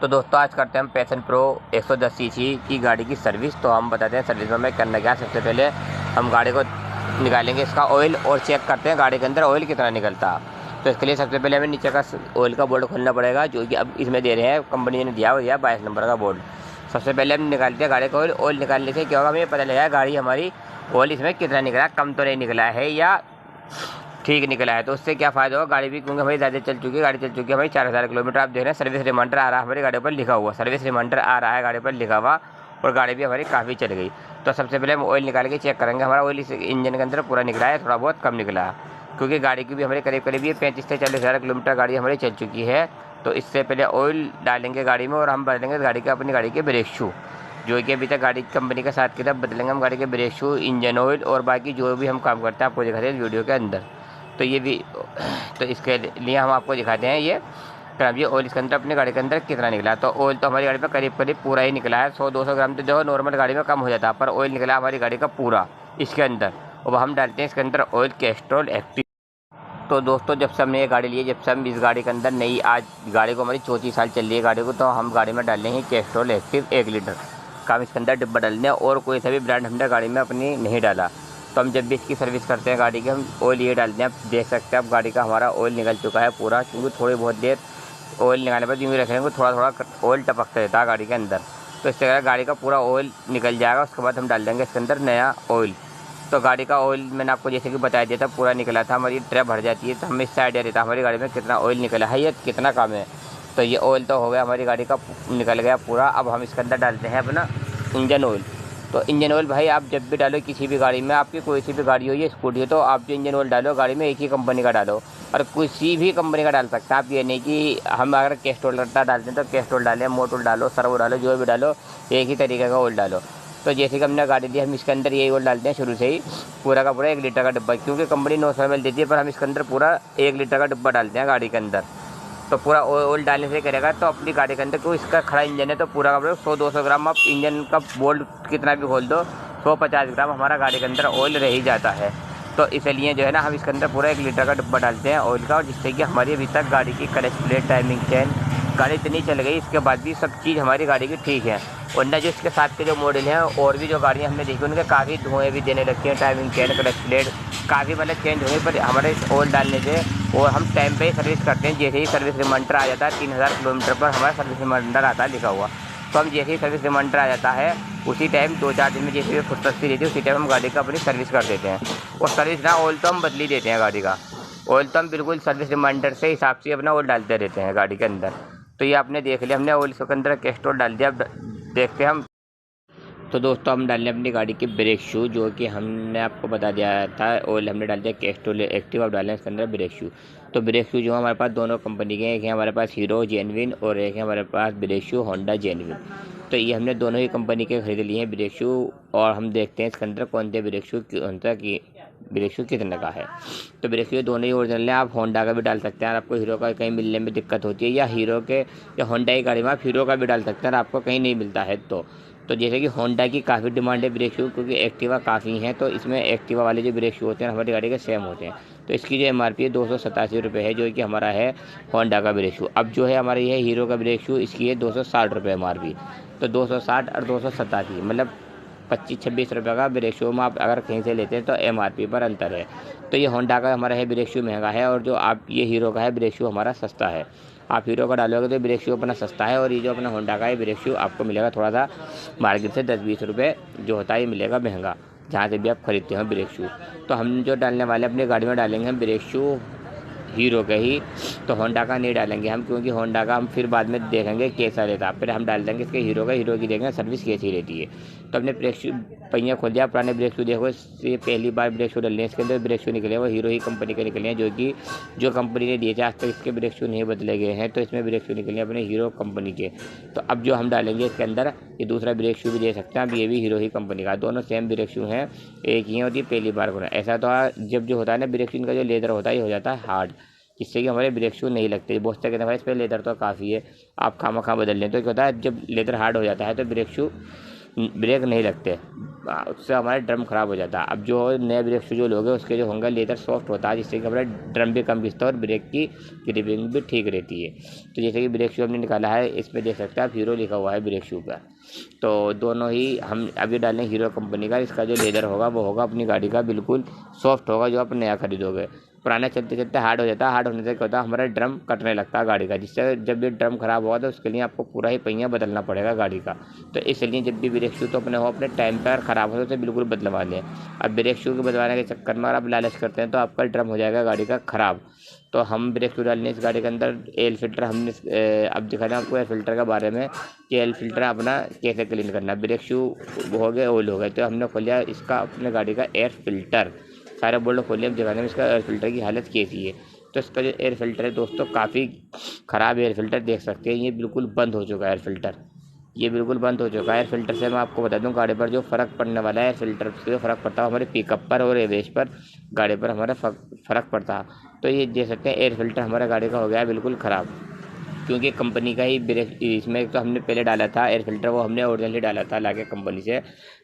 तो दोस्तों आज करते हैं हम पैशन प्रो 110 सीसी की गाड़ी की सर्विस। तो हम बताते हैं सर्विस में हमें करना क्या। सबसे पहले हम गाड़ी को निकालेंगे इसका ऑयल और चेक करते हैं गाड़ी के अंदर ऑयल कितना निकलता। तो इसके लिए सबसे पहले हमें नीचे का ऑयल का बोर्ड खोलना पड़ेगा, जो कि अब इसमें दे रहे हैं, कंपनी ने दिया हुआ 22 नंबर का बोर्ड। सबसे पहले हम निकालते हैं गाड़ी का ऑयल। ऑयल निकालने से क्या होगा, हमें पता लगेगा गाड़ी हमारी ऑयल इसमें कितना निकला, कम तो नहीं निकला है या ठीक निकला है। तो उससे क्या फ़ायदा होगा, गाड़ी भी क्योंकि हमारी ज़्यादा चल चुकी है, गाड़ी चल चुकी है हमारी 4000 किलोमीटर। आप देख रहे हैं सर्विस रिमाइंडर आ रहा है हमारी गाड़ी पर लिखा हुआ, सर्विस रिमाइंडर आ रहा है गाड़ी पर लिखा हुआ, और गाड़ी भी हमारी काफ़ी चल गई। तो सबसे पहले हम ऑयल निकाल के चेक करेंगे हमारा ऑयल इस इंजन के अंदर पूरा निकला है, थोड़ा बहुत कम निकला है, क्योंकि गाड़ी की भी हमारे करीब करीब ये 35 से 40,000 किलोमीटर गाड़ी हमारी चल चुकी है। तो इससे पहले ऑयल डालेंगे गाड़ी में और हम बदलेंगे गाड़ी के अपनी गाड़ी के ब्रेक शू, जो कि अभी तक गाड़ी कंपनी के साथ की तरफ बदलेंगे हम गाड़ी के ब्रेक शू, इंजन ऑयल और बाकी जो भी हम काम करते हैं आपको दिखाते हैं वीडियो के अंदर। तो ये भी, तो इसके लिए हम आपको दिखाते हैं ये ऑयल इसके अंदर अपनी गाड़ी के अंदर कितना निकला। तो ऑयल तो हमारी गाड़ी पर करीब करीब पूरा ही निकला है, 100-200 ग्राम तो जो नॉर्मल गाड़ी में कम हो जाता है, पर ऑयल निकला हमारी गाड़ी का पूरा इसके अंदर। और हम डालते हैं इसके अंदर ऑयल कैस्ट्रॉल एक्टिव। तो दोस्तों जब से हमने ये गाड़ी ली है, जब से हम इस गाड़ी के अंदर नई, आज गाड़ी को हमारी 34 साल चल रही है गाड़ी को, तो हम गाड़ी में डाल हैं कैस्ट्रॉल एक्टिव 1 लीटर का हम इसके अंदर डिब्बा डालने हैं, और कोई सा भी ब्रांड हमने गाड़ी में अपनी नहीं डाला। तो हम जब भी इसकी सर्विस करते हैं गाड़ी की, हम ऑयल ये डालते हैं। आप देख सकते हैं अब गाड़ी का हमारा ऑयल निकल चुका है पूरा, क्योंकि थोड़ी बहुत देर ऑयल निकालने पर यूँ रखेंगे तो थोड़ा थोड़ा ऑयल टपकता रहता है गाड़ी के अंदर। तो इससे क्या गाड़ी का पूरा ऑयल निकल जाएगा, उसके बाद हम डाल देंगे इसके अंदर नया ऑयल। तो गाड़ी का ऑयल मैंने आपको जैसे कि बताया दिया था पूरा निकला था, हमारी ट्रे भर जाती है तो हमें इससे आइडिया रहता है हमारी गाड़ी में कितना ऑयल निकला है या कितना कम है। तो ये ऑयल तो हो गया हमारी गाड़ी का निकल गया पूरा। अब हम इसके अंदर डालते हैं अपना इंजन ऑयल। तो इंजन ऑयल भाई आप जब भी डालो किसी भी गाड़ी में, आपकी कोई सी भी गाड़ी हो या स्कूटी हो, तो आप जो इंजन ऑयल डालो गाड़ी में एक ही कंपनी का डालो, और किसी भी कंपनी का डाल सकते हैं आप। ये नहीं कि हम अगर कैस्ट्रॉल का डालते हैं तो कैस्ट्रॉल डालें, मोटोल डालो, सर्वो डालो, जो भी डालो एक ही तरीके का ऑयल डालो। तो जैसे कि हमने गाड़ी दी, हम इसके अंदर यही ऑयल डालते हैं शुरू से ही, पूरा का पूरा 1 लीटर का डिब्बा, क्योंकि कंपनी 900 ml देती है, पर हम इसके अंदर पूरा 1 लीटर का डिब्बा डालते हैं गाड़ी के अंदर। तो पूरा ऑयल डालने से करेगा तो अपनी गाड़ी के अंदर, क्योंकि इसका खड़ा इंजन है तो पूरा का पूरा 100-200 ग्राम आप इंजन का बोल्ट कितना भी खोल दो, 150 ग्राम हमारा गाड़ी के अंदर ऑयल रह ही जाता है। तो इसलिए जो है ना, हम इसके अंदर पूरा 1 लीटर का डिब्बा डालते हैं ऑयल का, और जिससे कि हमारी अभी तक गाड़ी की क्लच प्लेट, टाइमिंग चेन, गाड़ी इतनी चल गई इसके बाद भी सब चीज़ हमारी गाड़ी की ठीक है। वरना जो इसके साथ के जो मॉडल हैं और भी जो गाड़ियाँ हमने देखी, उनके काफ़ी धुएँ भी देने लगती हैं, टाइमिंग चेन, क्लच प्लेट काफ़ी मतलब चेंज हुई। पर हमारे इस ऑयल डालने से, और हम टाइम पे ही सर्विस करते हैं, जैसे ही सर्विस रिमाइंडर आ जाता है 3000 किलोमीटर पर हमारा सर्विस रिमाइंडर आता है लिखा हुआ, तो हम जैसे ही सर्विस रिमाइंडर आ जाता है उसी टाइम 2-4 दिन में जैसे भी फुर्सती रहती है उसी टाइम हम गाड़ी का अपनी सर्विस कर देते हैं। और सर्विस ना, ऑयल तो हम बदली देते हैं गाड़ी का, ऑयल तो हम बिल्कुल सर्विस रिमाइंडर से हिसाब से अपना ऑयल डालते रहते हैं गाड़ी के अंदर। तो ये आपने देख लिया, हमने ऑयल के अंदर कैस्ट्रॉल डाल दिया। अब देखते हैं हम। तो दोस्तों हम डाल लें अपनी गाड़ी के ब्रेक शू, जो कि हमने आपको बता दिया था ऑयल हमने डाल दिया कैस्ट्रॉल एक्टिव, अब डालें इसके अंदर ब्रेक शू। तो ब्रेक शू जो हमारे पास दोनों कंपनी के हैं, एक है हमारे पास हीरो जेन्युइन और एक है हमारे पास ब्रेक शू होंडा जेन्युइन। तो ये हमने दोनों ही कंपनी के खरीद लिए हैं ब्रेक शू, और हम देखते हैं इसके अंदर कौन से ब्रेक शू की ब्रेक शू कितने का है। तो ब्रेक शू दोनों ही ओरिजिनल हैं, आप होंडा का भी डाल सकते हैं, आपको हीरो का कहीं मिलने में दिक्कत होती है, या हीरो के या होंडा की गाड़ी में आप हीरो का भी डाल सकते हैं, आपको कहीं नहीं मिलता है तो जैसे कि होंडा की काफ़ी डिमांड है ब्रेक शू, क्योंकि एक्टिवा काफ़ी हैं, तो इसमें एक्टिवा वाले जो ब्रेक शू होते हैं हमारी गाड़ी के सेम होते हैं। तो इसकी जो MRP है 287 रुपये है, जो कि हमारा है होंडा का ब्रेक शू। अब जो है हमारा ये हीरो का ब्रेक शू, इसकी है 260 रुपये MRP। तो 260 और 287 मतलब 25-26 रुपये का ब्रेक शू में आप अगर कहीं से लेते हैं तो MRP पर अंतर है। तो ये होंडा का हमारा है ब्रेक शू महंगा है, और जो आप ये हीरो का है ब्रेक शू हमारा सस्ता है। आप हीरो का डालोगे तो ब्रेक शू अपना सस्ता है, और ये जो अपना होंडा का है ब्रेक शू आपको मिलेगा थोड़ा सा मार्केट से 10-20 रुपये जो होता है ये मिलेगा महंगा, जहाँ से भी आप खरीदते हो ब्रेक शू। तो हम जो डालने वाले अपनी गाड़ी में डालेंगे हम ब्रेक शू हीरो के ही, तो होंडा का नहीं डालेंगे हम, क्योंकि होंडा का हम फिर बाद में देखेंगे कैसा रहता है, फिर हम डाल देंगे इसके हीरो का, हीरो की देखेंगे सर्विस कैसी रहती है। तो अपने ब्रेक शू पहिया खोल दिया, पुराने ब्रेक शू देखो, इससे पहली बार ब्रेक शू डालने इसके अंदर ब्रेक शू निकले वो हीरो ही कंपनी के निकले हैं, जो कि जो कंपनी ने दिए थे आज तक इसके ब्रेक शू नहीं बदले गए हैं, तो इसमें ब्रेक शू निकले अपने हीरो कंपनी के। तो अब जो हम डालेंगे इसके अंदर ये दूसरा ब्रेक शू भी दे सकते हैं, अब ये भी हीरो ही कंपनी का, दोनों सेम ब्रेक शू हैं, एक ही होती है पहली बार को। ऐसा तो जब जो होता है ना ब्रेक शू, इनका जो लेदर होता है ये हो जाता है हार्ड, जिससे कि हमारे ब्रेक शू नहीं लगते। बहुत से कहते हैं भाई इस पर लेदर तो काफ़ी है, आप खामा बदल लें, तो क्या होता है जब लेदर हार्ड हो जाता है तो ब्रेक शू ब्रेक नहीं लगते, उससे हमारा ड्रम ख़राब हो जाता है। अब जो नए ब्रेक शू जो लोगे उसके जो होंगे लेदर सॉफ्ट होता है, जिससे कि हमारा ड्रम भी कम घिसता है और ब्रेक की ग्रिपिंग भी ठीक रहती है। तो जैसे कि ब्रेक शू हमने निकाला है, इसमें देख सकते हैं आप हीरो लिखा हुआ है ब्रेक शू पर। तो दोनों ही हम अभी डालें हीरो कंपनी का। इसका जो लेदर होगा वो होगा अपनी गाड़ी का बिल्कुल सॉफ्ट होगा, जो आप नया खरीदोगे। पुराना चलते चलते हार्ड हो जाता है, हार्ड होने से क्या होता है हमारा ड्रम कटने लगता है गाड़ी का, जिससे जब भी ड्रम ख़राब होगा तो उसके लिए आपको पूरा ही पहिया बदलना पड़ेगा गाड़ी का। तो इसलिए जब भी ब्रेक शू तो अपने हो अपने टाइम पर ख़राब हो तो बिल्कुल बदलवा लें। अब ब्रेक शू के बदलवाने के चक्कर में अगर आप लालच करते हैं तो आपका ड्रम हो जाएगा गाड़ी का ख़राब। तो हम ब्रेक शू डालने इस गाड़ी के अंदर एयर फिल्टर हमने अब दिखा दें आपको एयर फिल्टर के बारे में कि एयर फिल्टर अपना कैसे क्लीन करना है। ब्रेक शू हो गए ऑयल हो गए, तो हमने खोलिया इसका अपने गाड़ी का एयर फिल्टर, सारे बोल्ट खोले, अब दिखाने में इसका एयर फिल्टर की हालत कैसी है। तो इसका जो एयर फिल्टर है दोस्तों काफ़ी ख़राब एयर फिल्टर, देख सकते हैं ये बिल्कुल बंद हो चुका है एयर फिल्टर, ये बिल्कुल बंद हो चुका है। एयर फिल्टर से मैं आपको बता दूं गाड़ी पर जो फ़र्क पड़ने वाला है, एयर फिल्टर से जो फ़र्क पड़ता है हमारे पिकअप पर और एवरेज पर गाड़ी पर हमारा फ़र्क पड़ता है। तो ये देख सकते हैं एयर फिल्टर हमारा गाड़ी का हो गया है बिल्कुल ख़राब, क्योंकि कंपनी का ही ब्रेक इसमें तो हमने पहले डाला था एयर फिल्टर, वो हमने ओरिजिनली डाला था लाके कंपनी से।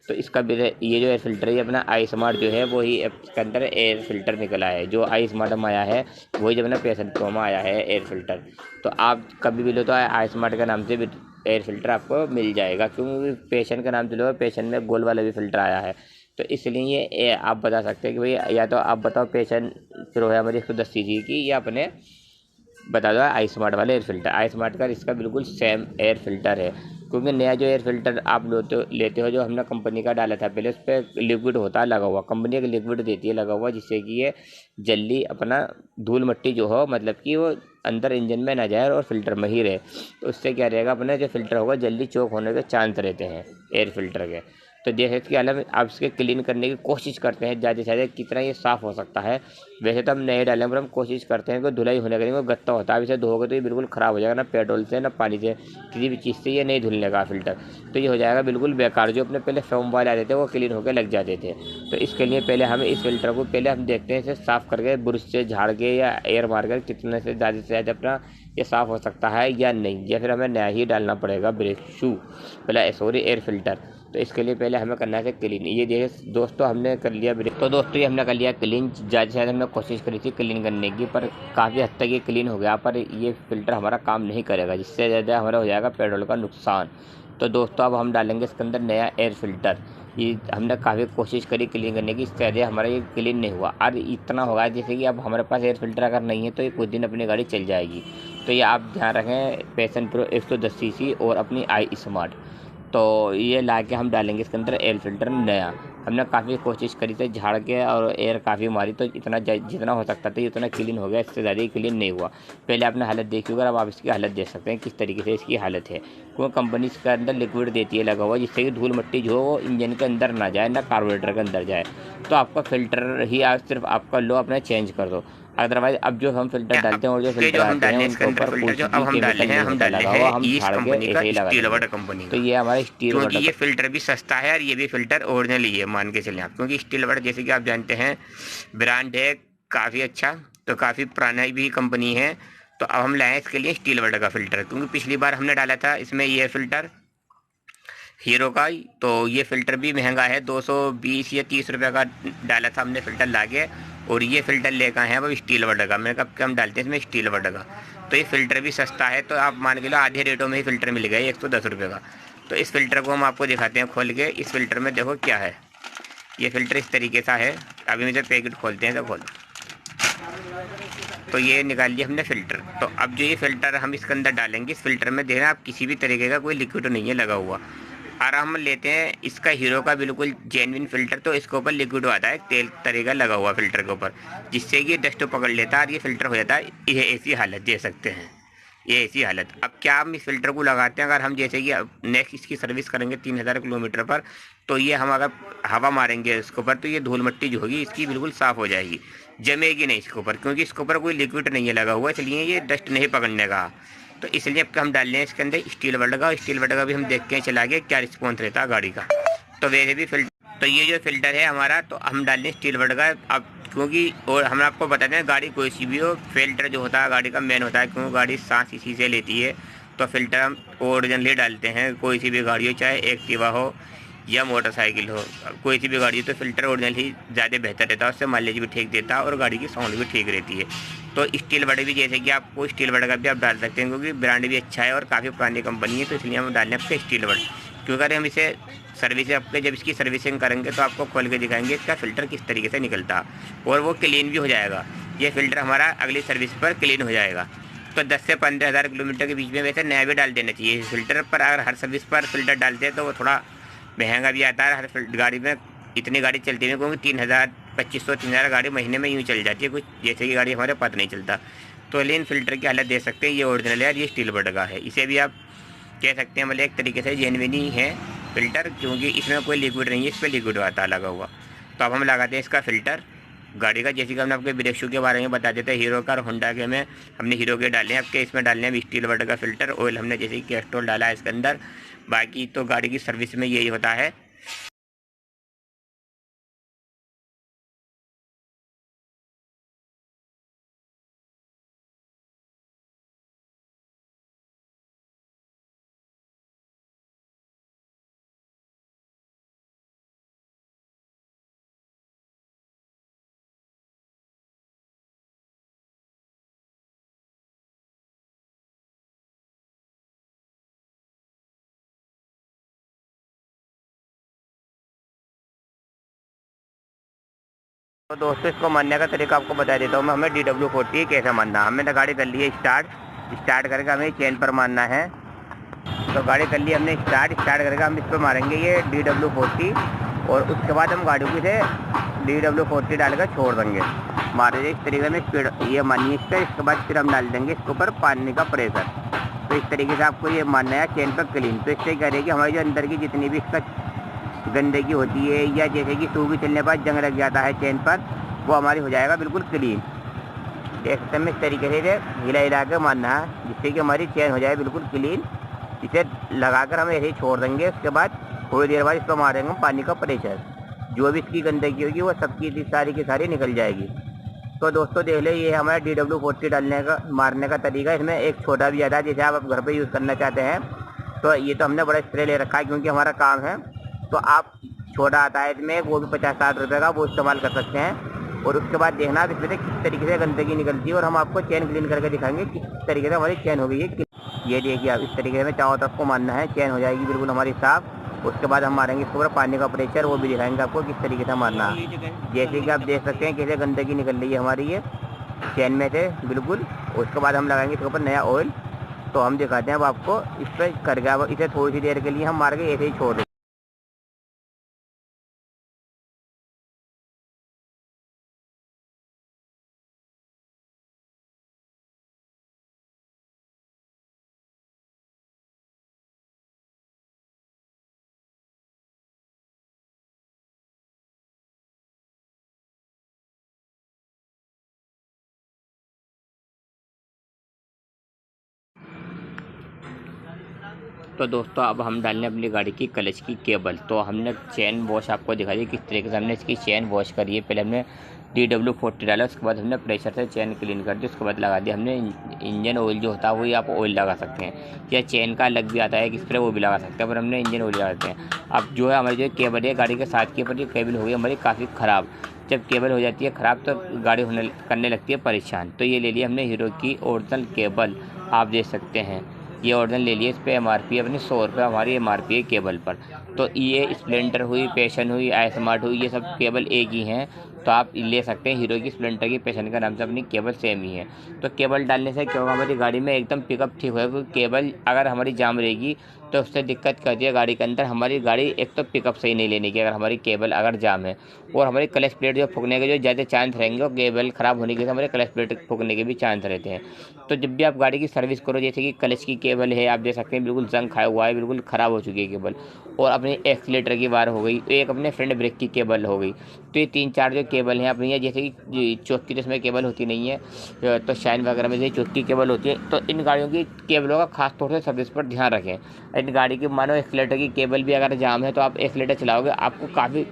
तो इसका ये जो एयर फिल्टर है अपना आई स्मार्ट जो है वो ही इसके अंदर एयर फिल्टर निकला है, जो आई स्मार्ट में आया है वही जब ना पैशन प्रो में आया है एयर फिल्टर। तो आप कभी भी लो तो आई स्मार्ट के नाम से भी एयर फिल्टर आपको मिल जाएगा, क्योंकि पैशन के नाम से लो, पैशन में गोल वाला भी फिल्टर आया है। तो इसलिए ये आप बता सकते हैं कि भाई या तो आप बताओ पैशन प्रो है हमारी 110 सीसी की, या अपने बता दो आई स्मार्ट वाले एयर फिल्टर। आई स्मार्ट का इसका बिल्कुल सेम एयर फिल्टर है, क्योंकि नया जो एयर फिल्टर आप लेते हो जो हमने कंपनी का डाला था पहले, उस पर लिक्विड होता है लगा हुआ, कंपनी का लिक्विड देती है लगा हुआ, जिससे कि ये जल्दी अपना धूल मट्टी जो हो मतलब कि वो अंदर इंजन में ना जाए और फिल्टर में ही रहे। तो उससे क्या रहेगा अपना जो फिल्टर होगा जल्दी चोक होने के चांस रहते हैं एयर फिल्टर के। तो जैसे कि हालांकि आप इसके क्लीन करने की कोशिश करते हैं ज़्यादा से ज़्यादा कितना ये साफ़ हो सकता है। वैसे तो हम नए डालें पर हम कोशिश करते हैं कि धुलाई होने का नहीं, वो गत्ता होता है, इसे धोगे तो ये बिल्कुल ख़राब हो जाएगा, ना पेट्रोल से ना पानी से, किसी भी चीज़ से ये नहीं धुलने का फ़िल्टर। तो ये हो जाएगा बिल्कुल बेकार। जो अपने पहले फोम वाले आते थे वो क्लीन होकर लग जाते थे। तो इसके लिए पहले हम इस फिल्टर को पहले हम देखते हैं इसे साफ़ करके ब्रश से झाड़ के या एयर मार कर कितने से ज़्यादा अपना ये साफ़ हो सकता है या नहीं, या फिर हमें नया ही डालना पड़ेगा ब्रेक शू पहले सॉरी एयर फिल्टर। तो इसके लिए पहले हमें करना है क्लीन। ये देखिए दोस्तों हमने कर लिया ब्रेक, तो दोस्तों ये हमने कर लिया क्लीन। ज़्यादा से ज़्यादा हमने कोशिश करी थी क्लीन करने की, पर काफ़ी हद तक ये क्लीन हो गया, पर ये फ़िल्टर हमारा काम नहीं करेगा, जिससे ज़्यादा हमारा हो जाएगा पेट्रोल का नुकसान। तो दोस्तों अब हम डालेंगे इसके अंदर नया एयर फिल्टर। ये हमने काफ़ी कोशिश करी क्लीन करने की, इससे ज़्यादा हमारा ये क्लीन नहीं हुआ। और इतना होगा जैसे कि अब हमारे पास एयर फिल्टर अगर नहीं है तो ये कुछ दिन अपनी गाड़ी चल जाएगी। तो ये आप ध्यान रखें, पैशन प्रो 110 सीसी और अपनी आई स्मार्ट। तो ये ला के हम डालेंगे इसके अंदर एयर फिल्टर नया। हमने काफ़ी कोशिश करी थी झाड़ के और एयर काफ़ी मारी, तो इतना जितना हो सकता था उतना क्लीन हो गया, इससे ज़्यादा ही क्लीन नहीं हुआ। पहले आपने हालत देखी होगी, अब आप इसकी हालत देख सकते हैं किस तरीके से इसकी हालत है, क्योंकि कंपनी इसके अंदर लिक्विड देती है लगा हुआ, जिससे कि धूल मिट्टी जो वो इंजन के अंदर ना जाए ना कार्बोरेटर के अंदर जाए। तो आपका फ़िल्टर ही आप सिर्फ आपका लो अपना चेंज कर दो, अदरवाइज अब जो हम फिल्टर डालते हैं और जो फिल्टर आते हैं उनके ऊपर कुछ भी केमिकल नहीं होता लगा हुआ, हम झाड़ के ऐसे ही लगा देंगे। तो ये हमारे स्टील क्योंकि ये फिल्टर भी सस्ता है और ये भी फिल्टर ओरिजिनल ही है मान के चलें आप, क्योंकि स्टील वर्ड जैसे कि आप जानते हैं ब्रांड है काफ़ी अच्छा, तो काफ़ी पुराना भी कंपनी है। तो अब हम लाए इसके लिए स्टील वर्ड का फ़िल्टर, क्योंकि पिछली बार हमने डाला था इसमें ये फ़िल्टर हीरो का, तो ये फ़िल्टर भी महंगा है, 220 या 30 रुपये का डाला था हमने फ़िल्टर लाके, और ये फ़िल्टर लेकर आए हैं अब स्टील वर्ड का। मैंने कब हम डालते हैं इसमें स्टील वर्ड का, तो ये फ़िल्टर भी सस्ता है, तो आप मान के लो आधे रेटों में ही फ़िल्टर मिल गया 110 रुपये का। तो इस फ़िल्टर को हम आपको दिखाते हैं खोल के। इस फ़िल्टर में देखो क्या है, ये फ़िल्टर इस तरीके सा है। अभी मुझे पैकेट खोलते हैं तो खोल, तो ये निकाल लिया हमने फ़िल्टर। तो अब जो ये फ़िल्टर हम इसके अंदर डालेंगे, इस फ़िल्टर में देखना आप किसी भी तरीके का कोई लिक्विड नहीं है लगा हुआ। और हम लेते हैं इसका हीरो का बिल्कुल जेन्युइन फ़िल्टर, तो इसके ऊपर लिक्विड आता है तेल तरीका लगा हुआ फ़िल्टर के ऊपर, जिससे कि डस्ट पकड़ लेता है और ये फ़िल्टर हो जाता है। ये ऐसी हालत दे सकते हैं, ये ऐसी हालत। अब क्या हम इस फ़िल्टर को लगाते हैं, अगर हम जैसे कि नेक्स्ट इसकी सर्विस करेंगे 3000 किलोमीटर पर, तो ये हम अगर हवा मारेंगे इसके ऊपर तो ये धूल मिट्टी जो होगी इसकी बिल्कुल साफ़ हो जाएगी, जमेगी नहीं इसके ऊपर, क्योंकि इसके ऊपर कोई लिक्विड नहीं है लगा हुआ, इसलिए ये डस्ट नहीं पकड़ने का। तो इसलिए अब हम डाल रहे हैं इसके अंदर स्टील वर्ड का। स्टील वर्ड का भी हम देख के चला गए क्या रिस्पॉन्स रहता है गाड़ी का। तो वैसे भी फिल्टर, तो ये जो फ़िल्टर है हमारा, तो हम डाल रहे हैं स्टील वर्ड का। अब क्योंकि और हम आपको बताते हैं गाड़ी कोई सी भी हो, फिल्टर जो होता है गाड़ी का मेन होता है, क्योंकि गाड़ी सांस इसी से लेती है, तो फ़िल्टर हम ओरिजिनली डालते हैं। कोई सी भी गाड़ी हो, चाहे एक्टिवा हो या मोटरसाइकिल हो, कोई सी भी गाड़ी हो, तो फ़िल्टर ओरिजिनल ही ज़्यादा बेहतर रहता है। उससे माइलेज भी ठीक देता है और गाड़ी की साउंड भी ठीक रहती है। तो स्टील बड़े भी, जैसे कि आपको स्टील बड़े का भी आप डाल सकते हैं, क्योंकि ब्रांड भी अच्छा है और काफ़ी पुरानी कंपनी है, तो इसलिए हम डाल रहे हैं आपके स्टील बड़। क्योंकि अगर हम इसे सर्विस आपके जब इसकी सर्विसिंग करेंगे तो आपको खोल के दिखाएंगे इसका फ़िल्टर किस तरीके से निकलता, और वो क्लीन भी हो जाएगा। ये फ़िल्टर हमारा अगली सर्विस पर क्लीन हो जाएगा। तो 10 से 15,000 किलोमीटर के बीच में वैसे नया भी डाल देना चाहिए फ़िल्टर पर। अगर हर सर्विस पर फ़िल्टर डालते हैं तो वो थोड़ा महंगा भी आता है। हर गाड़ी में इतनी गाड़ी चलती है, क्योंकि 3,000 2500 3,000 गाड़ी महीने में यूँ चल जाती है कुछ, जैसे कि गाड़ी हमारे पता नहीं चलता। तो लेकिन फ़िल्टर की हालत दे सकते हैं, ये ओरिजिनल है और ये स्टील बड का है। इसे भी आप कह सकते हैं मतलब एक तरीके से जेन्युइन ही है फ़िल्टर, क्योंकि इसमें कोई लिक्विड नहीं है, इस पर लिक्विड आता है लगा हुआ। तो अब हम लगाते हैं इसका फ़िल्टर गाड़ी का। जैसे कि हमने आपके ब्रेक शू के बारे में बता देते हैं, हीरो का और होंडा के में हमने हीरो के डाले हैं, आपके इसमें डालने हैं स्टील बड का फ़िल्टर। ऑयल हमने जैसे कि कैस्ट्रोल डाला है इसके अंदर। बाकी तो गाड़ी की सर्विस में यही होता है। तो दोस्तों इसको मारने का तरीका आपको बता देता हूँ मैं। हमें DW40 कैसे मारना है। हमने गाड़ी कर ली है स्टार्ट करके हमें चेन पर मारना है। तो गाड़ी कर ली हमने स्टार्ट करके हम इस पर मारेंगे ये DW40, और उसके बाद हम गाड़ी को इसे DW40 डालकर छोड़ देंगे। मारे इस तरीके में स्पीड ये मानिए इसका। इसके बाद फिर हम डाल देंगे इसके ऊपर पानी का प्रेशर। तो इस तरीके से आपको ये मारना है चेन पर क्लीन। तो इससे क्या रहेगी, हमारी जो अंदर की जितनी भी इसका गंदगी होती है, या जैसे कि सूखी चलने पर जंग लग जाता है चेन पर, वो हमारी हो जाएगा बिल्कुल क्लीन। देख सकते हैं इस तरीके से हिला हिला के मारना है, जिससे कि हमारी चेन हो जाए बिल्कुल क्लीन। इसे लगाकर हम ऐसे ही छोड़ देंगे। उसके बाद थोड़ी देर बाद इस पर मारेंगे हम पानी का प्रेशर। जो भी इसकी गंदगी होगी वो सबकी सारी की सारी निकल जाएगी। तो दोस्तों देख ले, ये हमारा DW40 डालने का मारने का तरीका। इसमें एक छोटा भी आता है, जैसे आप घर पे यूज़ करना चाहते हैं। तो ये तो हमने बड़ा स्प्रे ले रखा है क्योंकि हमारा काम है। तो आप छोटा आता है इसमें, वो भी 50-60 रुपये का, वो इस्तेमाल कर सकते हैं। और उसके बाद देखना आप इसमें से किस तरीके से गंदगी निकलती है, और हम आपको चेन क्लीन करके दिखाएंगे किस तरीके से हमारी चेन हो गई है। ये देखिए आप इस तरीके से चारों तरफ को मारना है, चेन हो जाएगी बिल्कुल हमारी साफ़। उसके बाद हम मारेंगे इसके ऊपर पानी का प्रेशर, वो भी दिखाएंगे आपको किस तरीके से मारना है। जैसे कि आप देख सकते हैं कैसे गंदगी निकल रही है हमारी ये चेन में से बिल्कुल। उसके बाद हम लगाएंगे इसके ऊपर नया ऑयल। तो हम दिखाते हैं अब आपको इस पर करके। अब इसे थोड़ी सी देर के लिए हम मार के ऐसे ही छोड़ देंगे। तो दोस्तों अब हम डालने अपनी गाड़ी की क्लच की केबल। तो हमने चेन वॉश आपको दिखा दी किस तरीके से हमने इसकी चेन वॉश करी है। पहले हमने DW40 डाला, उसके बाद हमने प्रेशर से चेन क्लीन कर दी, उसके बाद लगा दिया हमने इंजन ऑयल जो होता है वही आप ऑयल लगा सकते हैं, या चेन का अलग भी आता है एक स्प्रे, वो भी लगा सकते हैं, पर हमने इंजन ऑयल लगाते हैं। अब जो है हमारी जो केबल है गाड़ी के साथ की, पर ये केबल हो गई हमारी काफ़ी ख़राब। जब केबल हो जाती है ख़राब तो गाड़ी करने लगती है परेशान। तो ये ले लिया हमने हीरो की ओरिजिनल केबल, आप देख सकते हैं ये ओरिजिनल ले लिए। इस पर MRP अपनी 100 रुपये हमारी MRP है केबल पर। तो ये स्प्लेंडर हुई, पैशन हुई, iSmart हुई, ये सब केबल एक ही हैं। तो आप ले सकते हैं हीरो की, स्प्लेंडर की, पैशन का नाम से अपनी केबल सेम ही है। तो केबल डालने से क्या होगा, हमारी गाड़ी में एकदम पिकअप ठीक होगा। क्योंकि केबल अगर हमारी जाम रहेगी तो उससे दिक्कत करती है गाड़ी के अंदर। हमारी गाड़ी एक तो पिकअप सही नहीं लेने की अगर हमारी केबल अगर जाम है, और हमारी क्लच प्लेट जो फूकने के जो ज़्यादा चांस रहेंगे, और केबल ख़राब होने के हमारे क्लच प्लेट फूकने के भी चांस रहते हैं। तो जब भी आप गाड़ी की सर्विस करो, जैसे कि क्लच की केबल है आप देख सकते हैं बिल्कुल जंग खाया हुआ है, बिल्कुल ख़राब हो चुकी है केबल, और अपनी एक्सीलेटर की वायर हो गई, एक अपने फ्रंट ब्रेक की केबल हो गई। तो ये 3-4 जो केबल हैं अपनी है, जैसे कि चौक की तो इसमें केबल होती नहीं है, तो शाइन वगैरह में से चौक की केबल होती है। तो इन गाड़ियों की केबलों का खास तौर से सर्विस पर ध्यान रखें। इन गाड़ी की मानो एक्सीलेटर की केबल भी अगर जाम है तो आप एक्सीलेटर चलाओगे, आपको काफ़ी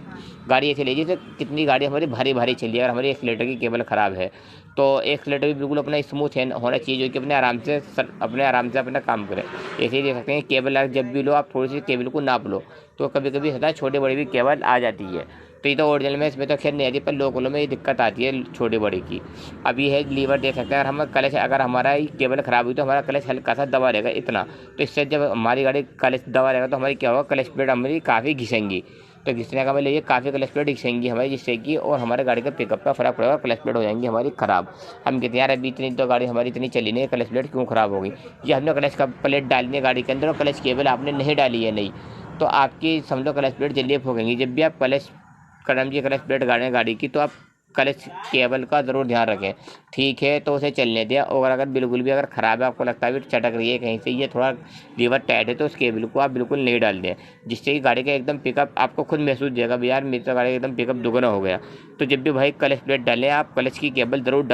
गाड़ी ऐसी चलेगी जैसे कितनी गाड़ी हमारी भारी भारी चली है, अगर हमारी एक्सीलेटर की केबल ख़राब है तो एक्सीलेटर भी बिल्कुल अपना स्मूथ है होना चाहिए, जो कि अपने आराम से अपना काम करे। ऐसे ही देख सकते हैं केबल जब भी लो आप थोड़ी सी केबल को नाप लो, तो कभी कभी होता है छोटे बड़ी भी केबल आ जाती है। तो ये तो ओरिजिनल में इसमें तो खैर नहीं आती, पर लोकलों में ये दिक्कत आती है छोटे बड़े की। अब ये है लीवर देख सकते हैं, अगर हम क्लच, अगर हमारा केबल ख़राब हुई तो हमारा क्लच हल्का सा दबा रहेगा इतना। तो इससे जब हमारी गाड़ी क्लच दबा रहेगा तो हमारी क्या होगा, क्लच प्लेट हमारी काफ़ी घिसेंगी। तो घिसने का मतलब ये काफ़ी क्लच प्लेट घिसेंगी हमारी, जिससे कि और हमारे गाड़ी का पिकअप का फ़र्क पड़ेगा, क्लच प्लेट हो जाएंगी हमारी ख़राब। हम कहते हैं यार अभी इतनी तो गाड़ी हमारी इतनी चली नहीं, क्लच प्लेट क्यों ख़राब हो गई। ये हमने क्लच का प्लेट डालनी है गाड़ी के अंदर और क्लच केबल आपने नहीं डाली है नहीं, तो आपकी समझो क्लच प्लेट जल्दी फूकेंगी। जब भी आप क्लच प्लेट गाड़ी की, तो आप क्लच केबल का ज़रूर ध्यान रखें। ठीक है तो उसे चलने दें, और अगर बिल्कुल भी अगर ख़राब है, आपको लगता है भी चटक रही है कहीं से, ये थोड़ा लीवर टाइट है, तो उस केबल को आप बिल्कुल नहीं डाल दें, जिससे कि गाड़ी का एकदम पिकअप आपको खुद महसूस देगा भी यार मेरी तो गाड़ी का एकदम पिकअप दुगना हो गया। तो जब भी भाई क्लच प्लेट डालें आप क्लच की केबल ज़रूर डालें।